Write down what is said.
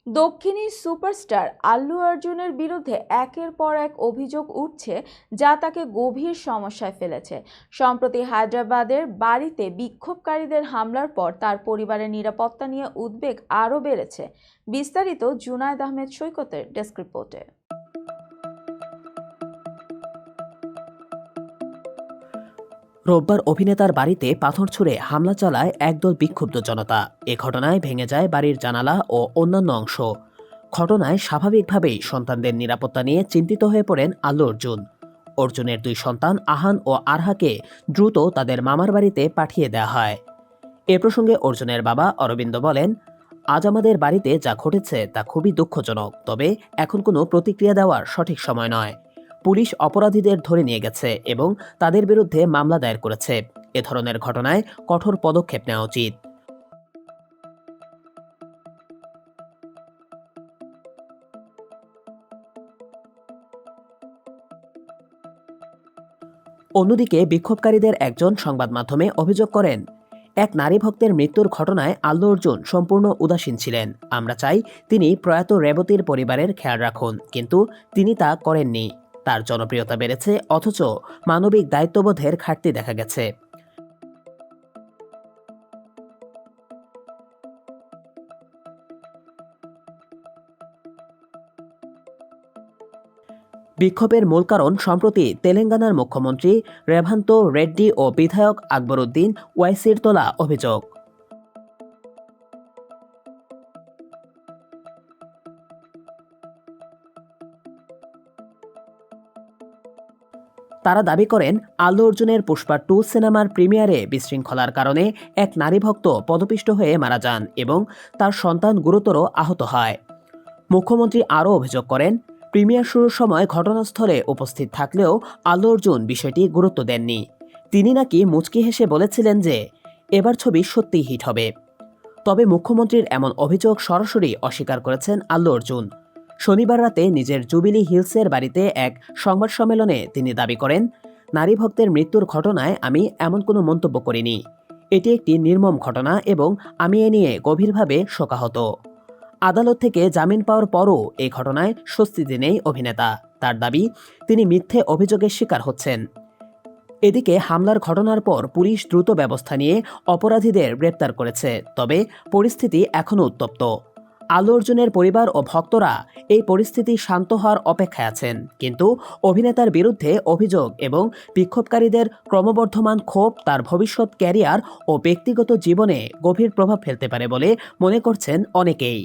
দক্ষিণী সুপারস্টার আল্লু অর্জুনের বিরুদ্ধে একের পর এক অভিযোগ উঠছে, যা তাকে গভীর সমস্যায় ফেলেছে। সম্প্রতি হায়দ্রাবাদের বাড়িতে বিক্ষোভকারীদের হামলার পর তার পরিবারের নিরাপত্তা নিয়ে উদ্বেগ আরও বেড়েছে। বিস্তারিত জুনায়েদ আহমেদ সৈকতের ডেস্ক রিপোর্টে। রোববার অভিনেতার বাড়িতে পাথর ছুঁড়ে হামলা চালায় একদল বিক্ষুব্ধ জনতা। এ ঘটনায় ভেঙে যায় বাড়ির জানালা ও অন্যান্য অংশ। ঘটনায় স্বাভাবিকভাবেই সন্তানদের নিরাপত্তা নিয়ে চিন্তিত হয়ে পড়েন আল্লু অর্জুন। অর্জুনের দুই সন্তান আহান ও আরহাকে দ্রুত তাদের মামার বাড়িতে পাঠিয়ে দেওয়া হয়। এ প্রসঙ্গে অর্জুনের বাবা অরবিন্দ বলেন, আজ আমাদের বাড়িতে যা ঘটেছে তা খুবই দুঃখজনক, তবে এখন কোনো প্রতিক্রিয়া দেওয়ার সঠিক সময় নয়। পুলিশ অপরাধীদের ধরে নিয়ে গেছে এবং তাদের বিরুদ্ধে মামলা দায়ের করেছে। এ ধরনের ঘটনায় কঠোর পদক্ষেপ নেওয়া উচিত। অন্যদিকে বিক্ষোভকারীদের একজন সংবাদ মাধ্যমে অভিযোগ করেন, এক নারী ভক্তের মৃত্যুর ঘটনায় আল্লু অর্জুন সম্পূর্ণ উদাসীন ছিলেন। আমরা চাই তিনি প্রয়াত রেবতীর পরিবারের খেয়াল রাখুন, কিন্তু তিনি তা করেননি। তার জনপ্রিয়তা বেড়েছে, অথচ মানবিক দায়িত্ববোধের ঘাটতি দেখা গেছে। বিক্ষোভের মূল কারণ সম্প্রতি তেলেঙ্গানার মুখ্যমন্ত্রী রেভান্ত রেড্ডি ও বিধায়ক আকবরউদ্দিন ওয়াইসির তোলা অভিযোগ। তারা দাবি করেন, আল্লু অর্জুনের পুষ্পা 2 সিনেমার প্রিমিয়ারে বিশৃঙ্খলার কারণে এক নারী ভক্ত পদপিষ্ট হয়ে মারা যান এবং তার সন্তান গুরুতর আহত হয়। মুখ্যমন্ত্রী আরও অভিযোগ করেন, প্রিমিয়ার শুরুর সময় ঘটনাস্থলে উপস্থিত থাকলেও আল্লু অর্জুন বিষয়টি গুরুত্ব দেননি। তিনি নাকি মুচকি হেসে বলেছিলেন যে এবার ছবি সত্যিই হিট হবে। তবে মুখ্যমন্ত্রীর এমন অভিযোগ সরাসরি অস্বীকার করেছেন আল্লু অর্জুন। শনিবার রাতে নিজের জুবিলি হিলসের বাড়িতে এক সংবাদ সম্মেলনে তিনি দাবি করেন, নারী ভক্তের মৃত্যুর ঘটনায় আমি এমন কোনো মন্তব্য করিনি। এটি একটি নির্মম ঘটনা এবং আমি এ নিয়ে গভীরভাবে শোকাহত। আদালত থেকে জামিন পাওয়ার পরও এই ঘটনায় স্বস্তিতে নেই অভিনেতা। তার দাবি, তিনি মিথ্যে অভিযোগের শিকার হচ্ছেন। এদিকে হামলার ঘটনার পর পুলিশ দ্রুত ব্যবস্থা নিয়ে অপরাধীদের গ্রেপ্তার করেছে, তবে পরিস্থিতি এখনও উত্তপ্ত। আল্লু অর্জুনের পরিবার ও ভক্তরা এই পরিস্থিতি শান্ত হওয়ার অপেক্ষায় আছেন, কিন্তু অভিনেতার বিরুদ্ধে অভিযোগ এবং বিক্ষোভকারীদের ক্রমবর্ধমান ক্ষোভ তার ভবিষ্যৎ ক্যারিয়ার ও ব্যক্তিগত জীবনে গভীর প্রভাব ফেলতে পারে বলে মনে করছেন অনেকেই।